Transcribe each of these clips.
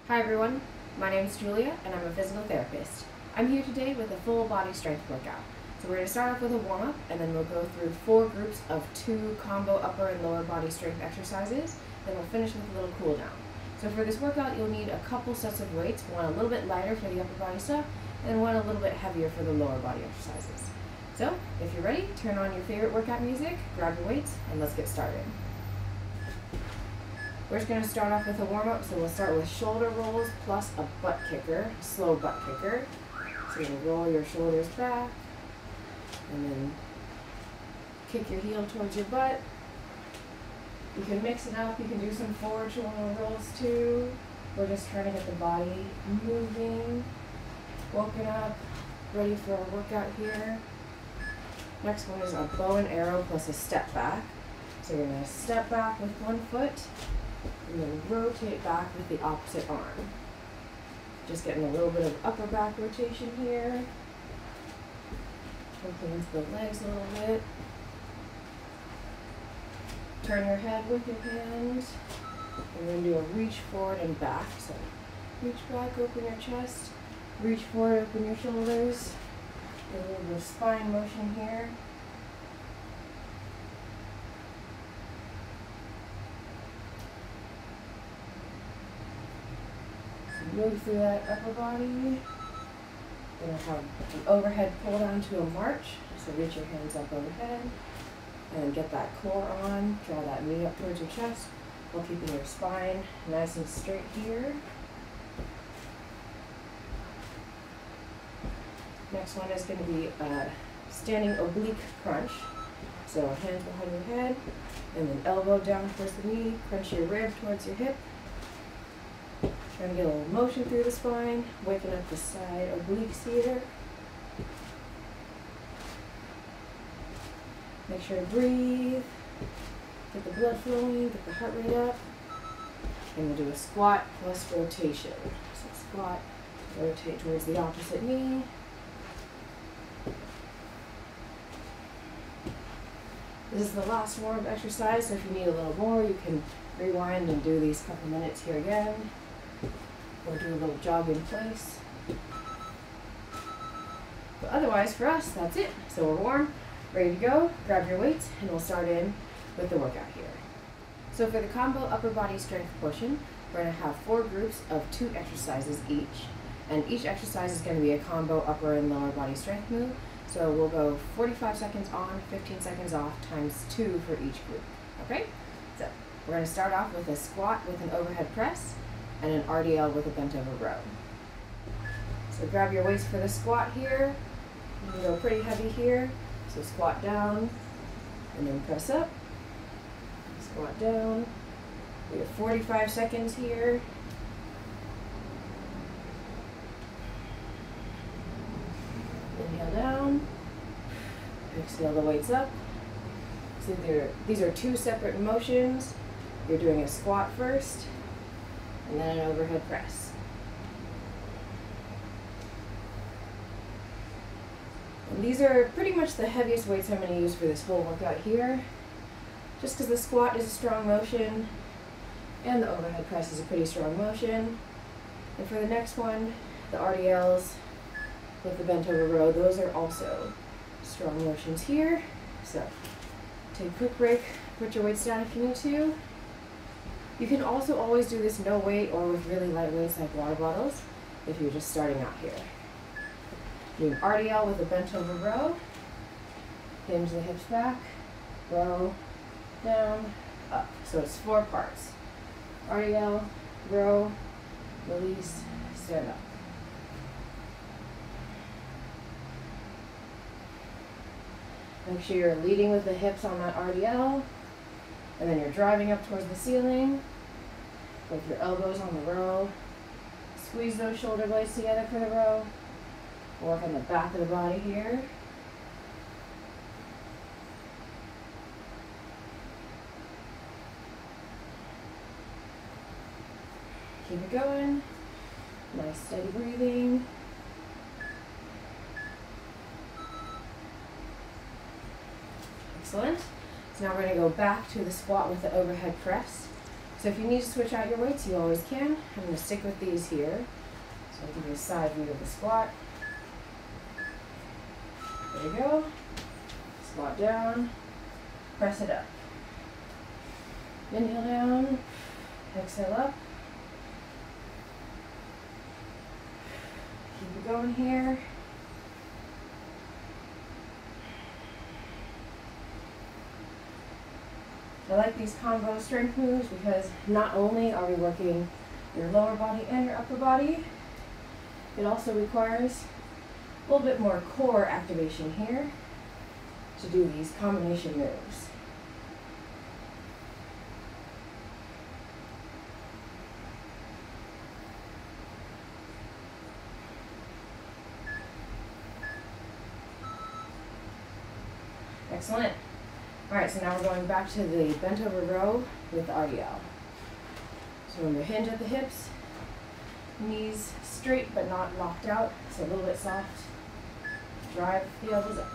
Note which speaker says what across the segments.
Speaker 1: Hi everyone, my name is Julia and I'm a physical therapist. I'm here today with a full body strength workout. So we're going to start off with a warm-up and then we'll go through 4 groups of 2 combo upper and lower body strength exercises. Then we'll finish with a little cool down. So for this workout you'll need a couple sets of weights, one a little bit lighter for the upper body stuff and one a little bit heavier for the lower body exercises. So if you're ready, turn on your favorite workout music, grab your weights, and let's get started. We're just going to start off with a warm-up, so we'll start with shoulder rolls plus a butt kicker, slow butt kicker. So you're going to roll your shoulders back, and then kick your heel towards your butt. You can mix it up, you can do some forward shoulder rolls too. We're just trying to get the body moving, woken up, ready for a workout here. Next one is a bow and arrow plus a step back. So you're going to step back with one foot, and then rotate back with the opposite arm. Just getting a little bit of upper back rotation here. Working into the legs a little bit. Turn your head with your hand. We're going to do a reach forward and back. So reach back, open your chest. Reach forward, open your shoulders. A little bit of spine motion here. Move through that upper body. Then we'll have an overhead pull down to a march. So reach your hands up overhead and get that core on. Draw that knee up towards your chest while keeping your spine nice and straight here. Next one is going to be a standing oblique crunch. So hands behind your head and then elbow down towards the knee. Crunch your rib towards your hip. Trying to get a little motion through the spine, waking up the side obliques here. Make sure to breathe, get the blood flowing, get the heart rate up. And we'll do a squat plus rotation. So squat, rotate towards the opposite knee. This is the last warm-up exercise, so if you need a little more, you can rewind and do these couple minutes here again. Or do a little jog in place. But otherwise, for us, that's it. So we're warm, ready to go. Grab your weights, and we'll start in with the workout here. So for the combo upper body strength portion, we're going to have 4 groups of 2 exercises each. And each exercise is going to be a combo upper and lower body strength move. So we'll go 45 seconds on, 15 seconds off, times 2 for each group. Okay? So we're going to start off with a squat with an overhead press and an RDL with a bent over row. So grab your weights for the squat here. You can go pretty heavy here. So squat down and then press up. Squat down. We have 45 seconds here. Inhale down. Exhale the weights up. So these are 2 separate motions. You're doing a squat first, and then an overhead press. And these are pretty much the heaviest weights I'm going to use for this whole workout here, just because the squat is a strong motion, and the overhead press is a pretty strong motion. And for the next one, the RDLs with the bent over row, those are also strong motions here. So take a quick break, put your weights down if you need to. You can also always do this no weight or with really light weights like water bottles if you're just starting out here. Do an RDL with a bent over row. Hinge the hips back, row, down, up. So it's 4 parts. RDL, row, release, stand up. Make sure you're leading with the hips on that RDL. And then you're driving up towards the ceiling with your elbows on the row. Squeeze those shoulder blades together for the row. Work on the back of the body here. Keep it going. Nice steady breathing. Excellent. So now we're going to go back to the squat with the overhead press. So if you need to switch out your weights, you always can. I'm going to stick with these here. So I'll give you a side view of the squat. There you go. Squat down, press it up. Inhale down, exhale up. Keep it going here. I like these combo strength moves because not only are we working your lower body and your upper body, it also requires a little bit more core activation here to do these combination moves. Excellent. All right, so now we're going back to the bent over row with the RDL. So remember, hinge at the hips, knees straight but not locked out, so a little bit soft. Drive the elbows up.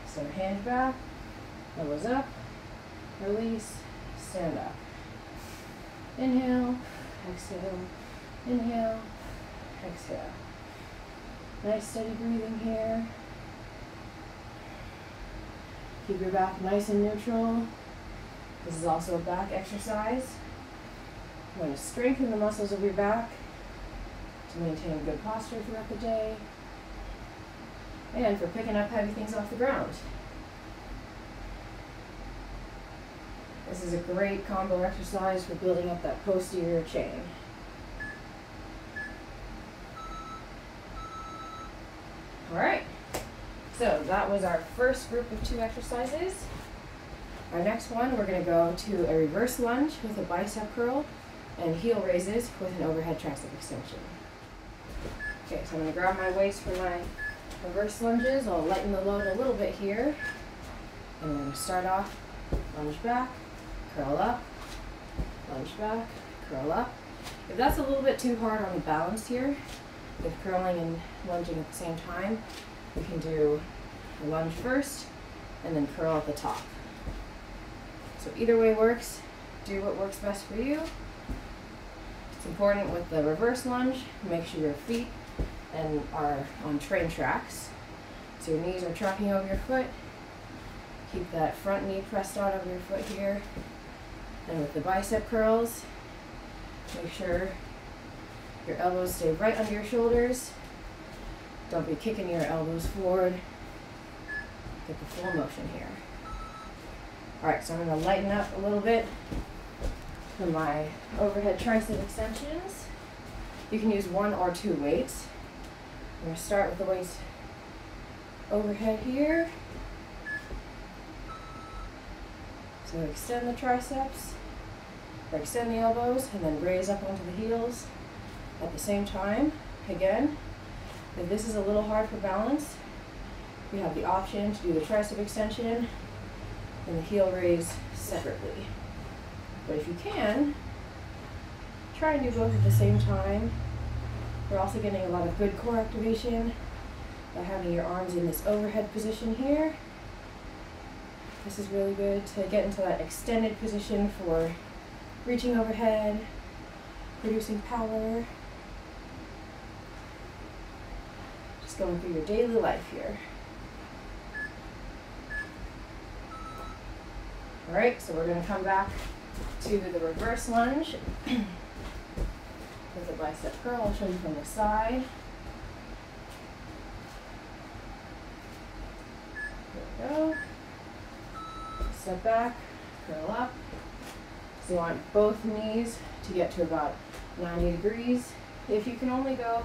Speaker 1: So hinge back, elbows up, release, stand up. Inhale, exhale, inhale, exhale. Nice steady breathing here. Keep your back nice and neutral. This is also a back exercise. You want to strengthen the muscles of your back to maintain good posture throughout the day and for picking up heavy things off the ground. This is a great combo exercise for building up that posterior chain. All right, so that was our first group of 2 exercises. Our next one, we're going to go to a reverse lunge with a bicep curl and heel raises with an overhead tricep extension. Okay, so I'm going to grab my weights for my reverse lunges. I'll lighten the load a little bit here. And we're going to start off, lunge back, curl up, lunge back, curl up. If that's a little bit too hard on the balance here, with curling and lunging at the same time, we can do a lunge first and then curl at the top. So either way works. Do what works best for you. It's important with the reverse lunge, make sure your feet are on train tracks. So your knees are tracking over your foot. Keep that front knee pressed out over your foot here. And with the bicep curls, make sure your elbows stay right under your shoulders. Don't be kicking your elbows forward. Get the full motion here. All right, so I'm going to lighten up a little bit for my overhead tricep extensions. You can use 1 or 2 weights. I'm going to start with the weights overhead here. So extend the triceps, or extend the elbows, and then raise up onto the heels at the same time. Again, if this is a little hard for balance, you have the option to do the tricep extension and the heel raise separately. But if you can, try and do both at the same time. We're also getting a lot of good core activation by having your arms in this overhead position here. This is really good to get into that extended position for reaching overhead, producing power. Just going through your daily life here. All right, so we're going to come back to the reverse lunge with a bicep curl. I'll show you from the side. There we go. Step back, curl up. So you want both knees to get to about 90 degrees. If you can only go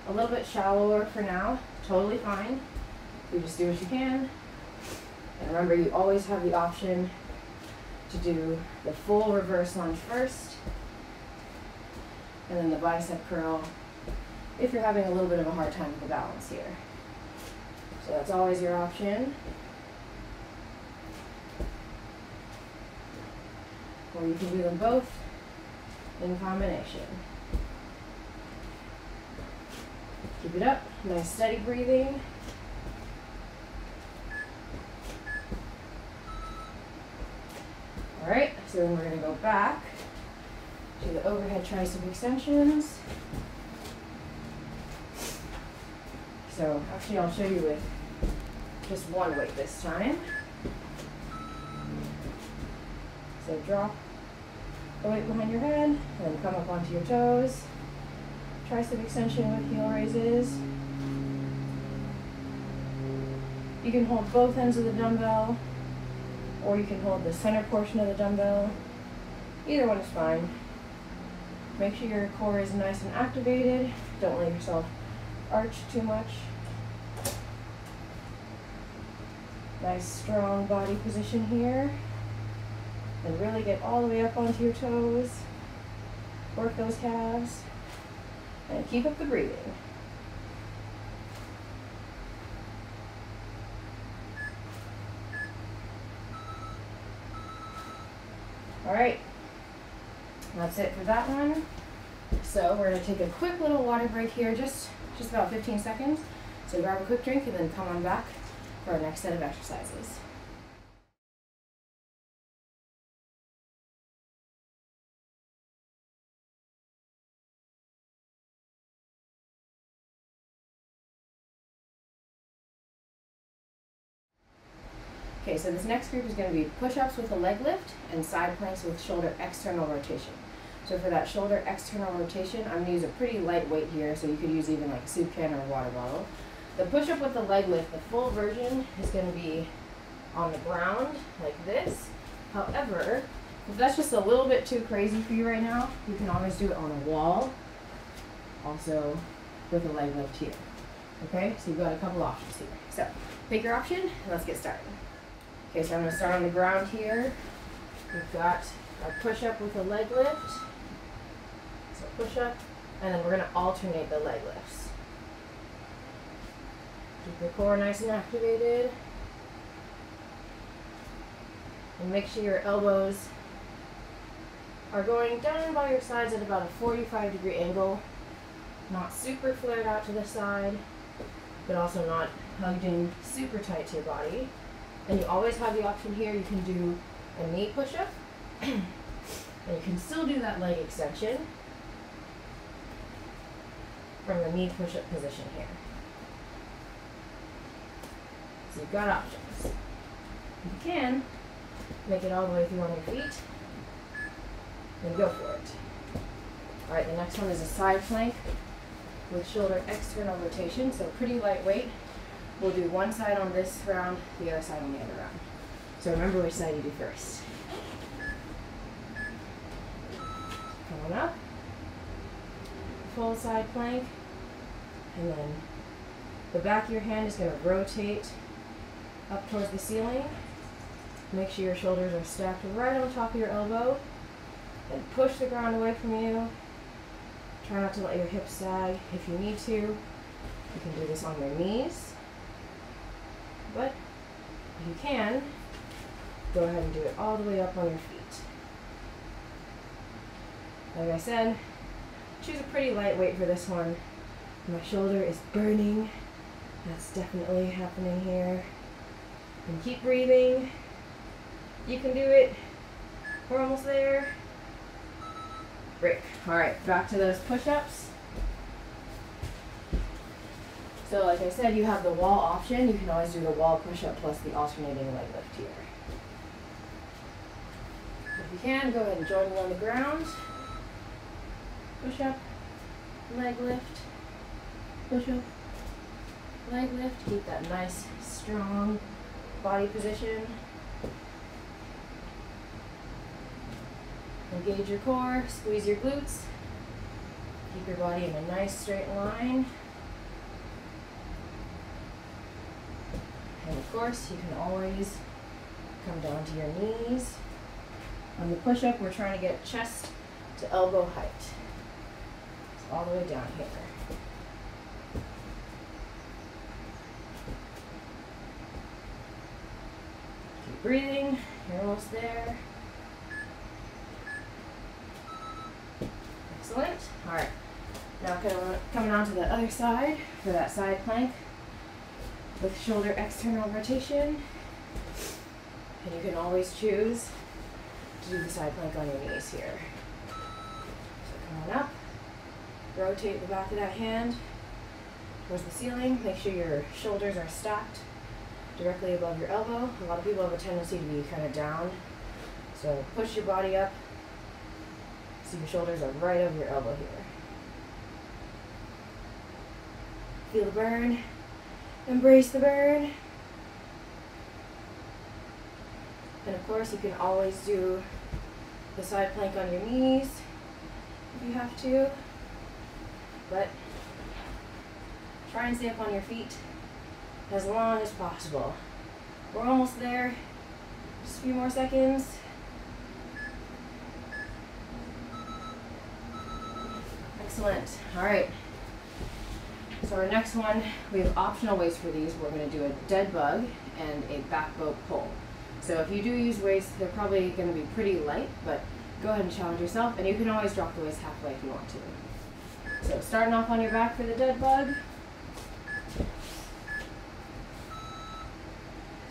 Speaker 1: a little bit shallower for now, totally fine. You just do what you can. And remember, you always have the option to do the full reverse lunge first, and then the bicep curl if you're having a little bit of a hard time with the balance here. So that's always your option. Or you can do them both in combination. Keep it up, nice steady breathing. All right, so then we're gonna go back to the overhead tricep extensions. So actually I'll show you with just one weight this time. So drop the weight behind your head, and then come up onto your toes. Tricep extension with heel raises. You can hold both ends of the dumbbell, or you can hold the center portion of the dumbbell. Either one is fine. Make sure your core is nice and activated. Don't let yourself arch too much. Nice strong body position here. And really get all the way up onto your toes. Work those calves. And keep up the breathing. All right, that's it for that one. So we're gonna take a quick little water break here, just about 15 seconds. So grab a quick drink and then come on back for our next set of exercises. Okay, so this next group is going to be push-ups with a leg lift and side planks with shoulder external rotation. So for that shoulder external rotation, I'm going to use a pretty light weight here, so you could use even like a soup can or a water bottle. The push-up with the leg lift, the full version, is going to be on the ground like this. However, if that's just a little bit too crazy for you right now, you can always do it on a wall, also with a leg lift here. Okay, so you've got a couple options here. So pick your option and let's get started. Okay, so I'm going to start on the ground here. We've got our push-up with a leg lift. So push-up, and then we're going to alternate the leg lifts. Keep your core nice and activated. And make sure your elbows are going down by your sides at about a 45-degree angle. Not super flared out to the side, but also not hugged in super tight to your body. And you always have the option here, you can do a knee push-up, and you can still do that leg extension from the knee push-up position here. So you've got options. You can make it all the way through on your feet, then go for it. All right, the next one is a side plank with shoulder external rotation, so pretty lightweight. We'll do one side on this round, the other side on the other round. So remember which side you do first. Come on up. Full side plank. And then the back of your hand is going to rotate up towards the ceiling. Make sure your shoulders are stacked right on top of your elbow. And push the ground away from you. Try not to let your hips sag. If you need to, you can do this on your knees. But if you can, go ahead and do it all the way up on your feet. Like I said, choose a pretty light weight for this one. My shoulder is burning. That's definitely happening here. And keep breathing. You can do it. We're almost there. Great. All right, back to those push-ups. So like I said, you have the wall option. You can always do the wall push-up plus the alternating leg lift here. If you can, go ahead and join me on the ground. Push-up, leg lift, push-up, leg lift. Keep that nice, strong body position. Engage your core, squeeze your glutes. Keep your body in a nice straight line. And of course, you can always come down to your knees. On the push-up, we're trying to get chest to elbow height. So all the way down here. Keep breathing. You're almost there. Excellent. All right. Now coming on to the other side for that side plank with shoulder external rotation. And you can always choose to do the side plank on your knees here. So come on up, rotate the back of that hand towards the ceiling. Make sure your shoulders are stacked directly above your elbow. A lot of people have a tendency to be kind of down. So push your body up so your shoulders are right over your elbow here. Feel the burn. Embrace the burn. And of course, you can always do the side plank on your knees if you have to. But try and stay up on your feet as long as possible. We're almost there. Just a few more seconds. Excellent. All right. So our next one, we have optional weights for these. We're going to do a dead bug and a back boat pull. So if you do use weights, they're probably going to be pretty light, but go ahead and challenge yourself, and you can always drop the weights halfway if you want to. So starting off on your back for the dead bug.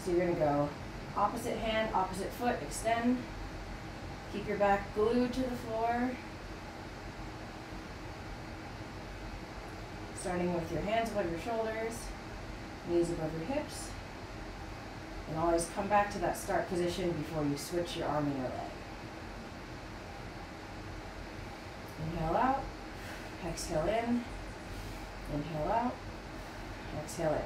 Speaker 1: So you're going to go opposite hand, opposite foot, extend. Keep your back glued to the floor. Starting with your hands above your shoulders, knees above your hips. And always come back to that start position before you switch your arm and your leg. Inhale out, exhale in, inhale out, exhale in.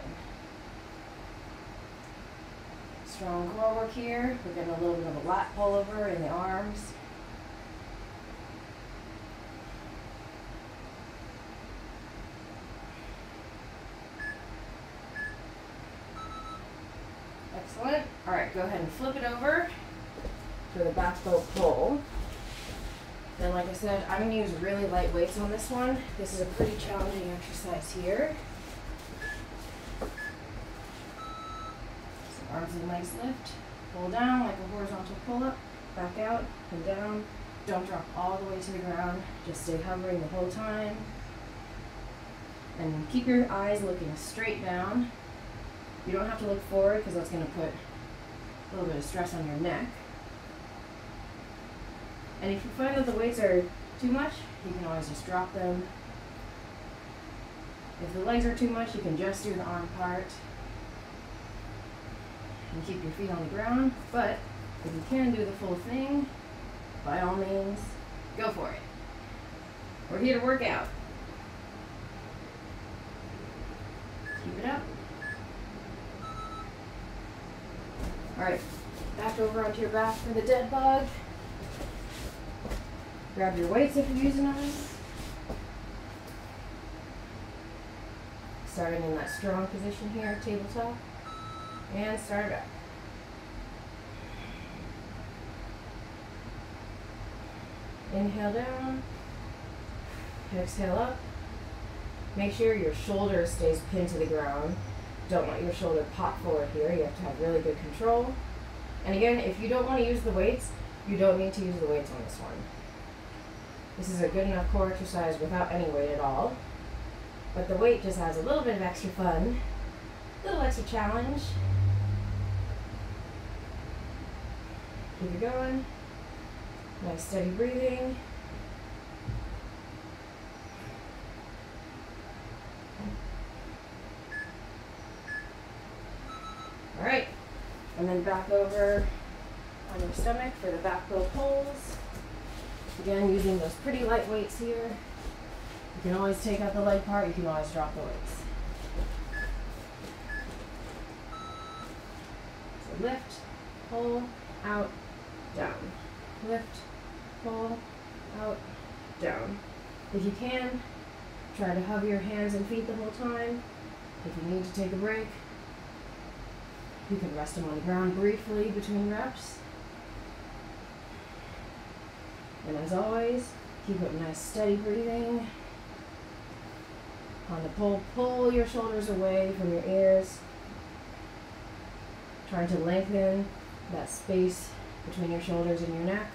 Speaker 1: Strong core work here. We're getting a little bit of a lat pullover in the arms. Excellent. All right, go ahead and flip it over for the back boat pull. And like I said, I'm going to use really light weights on this one. This is a pretty challenging exercise here. So arms and legs lift. Pull down like a horizontal pull-up. Back out and down. Don't drop all the way to the ground. Just stay hovering the whole time. And keep your eyes looking straight down. You don't have to look forward because that's going to put a little bit of stress on your neck. And if you find that the weights are too much, you can always just drop them. If the legs are too much, you can just do the arm part. And keep your feet on the ground. But if you can do the full thing, by all means, go for it. We're here to work out. Keep it up. All right, back over onto your back for the dead bug. Grab your weights if you're using them. Starting in that strong position here, tabletop. And start it up. Inhale down. Exhale up. Make sure your shoulder stays pinned to the ground. Don't let your shoulder pop forward here. You have to have really good control. And again, if you don't want to use the weights, you don't need to use the weights on this one. This is a good enough core exercise without any weight at all. But the weight just adds a little bit of extra fun, a little extra challenge. Keep it going. Nice steady breathing. All right, and then back over on your stomach for the back bow pulls. Again, using those pretty light weights here. You can always take out the leg part, you can always drop the weights. So lift, pull, out, down. Lift, pull, out, down. If you can, try to hover your hands and feet the whole time. If you need to take a break, you can rest them on the ground briefly between reps. And as always, keep up nice steady breathing. On the pull, pull your shoulders away from your ears. Trying to lengthen that space between your shoulders and your neck.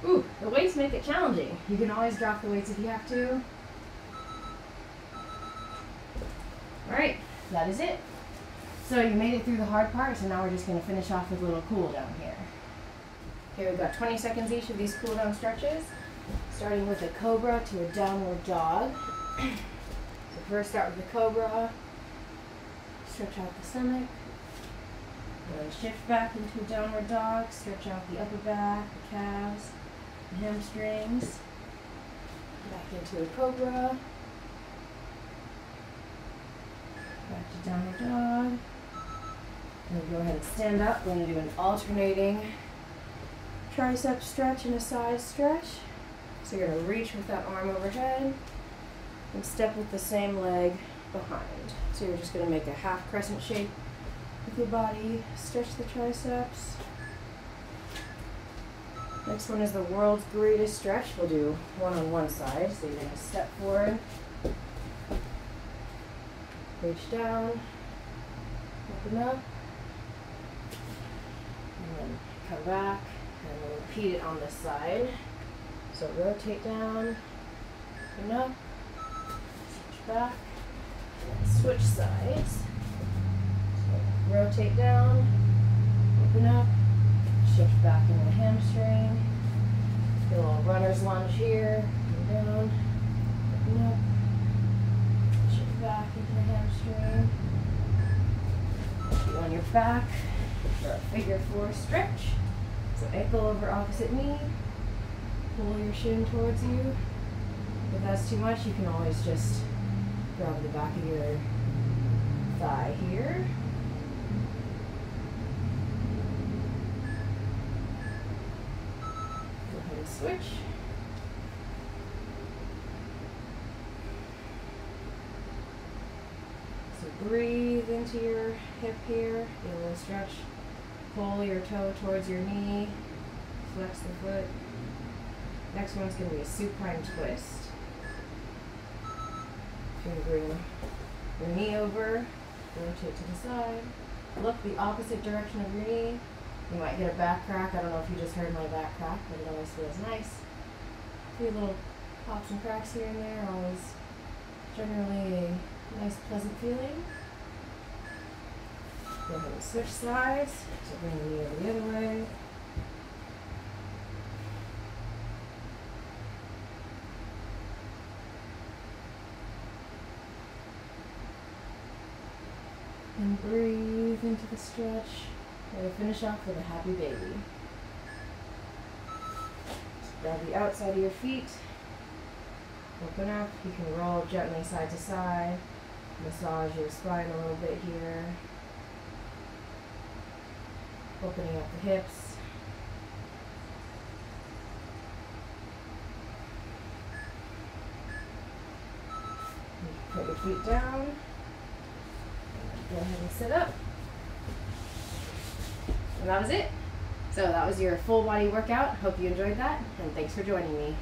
Speaker 1: Ooh, the weights make it challenging. You can always drop the weights if you have to. Alright, that is it. So you made it through the hard part, so now we're just going to finish off with a little cool down here. Here we've got 20 seconds each of these cool down stretches, starting with a Cobra to a downward dog. So first start with the Cobra, stretch out the stomach, then shift back into a downward dog, stretch out the upper back, the calves, the hamstrings, back into a Cobra, back to downward dog, and go ahead and stand up. We're going to do an alternating tricep stretch and a side stretch. So you're going to reach with that arm overhead and step with the same leg behind. So you're just going to make a half crescent shape with your body, stretch the triceps. Next one is the world's greatest stretch. We'll do one on one side. So you're going to step forward, reach down, open up, and then come back, and we'll repeat it on this side. So rotate down, open up, switch back, and then switch sides. So rotate down, open up, shift back into the hamstring. Do a little runner's lunge here, go down, open up, shift back into the hamstring. Be on your back for a figure 4 stretch. So ankle over opposite knee. Pull your shin towards you. If that's too much, you can always just grab the back of your thigh here. Go ahead and switch. So breathe into your hip here. Get a little stretch. Pull your toe towards your knee. Flex the foot. Next one's going to be a supine twist. So you're going to bring your knee over, rotate to the side, look the opposite direction of your knee. You might get a back crack. I don't know if you just heard my back crack, but it always feels nice. A few little pops and cracks here and there, always generally a nice pleasant feeling. Go ahead and switch sides. So bring the knee over the other way. And breathe into the stretch. We're going to finish off with a happy baby. Just grab the outside of your feet. Open up. You can roll gently side to side. Massage your spine a little bit here. Opening up the hips. Put your feet down. Go ahead and sit up. And that was it. So that was your full body workout. Hope you enjoyed that, and thanks for joining me.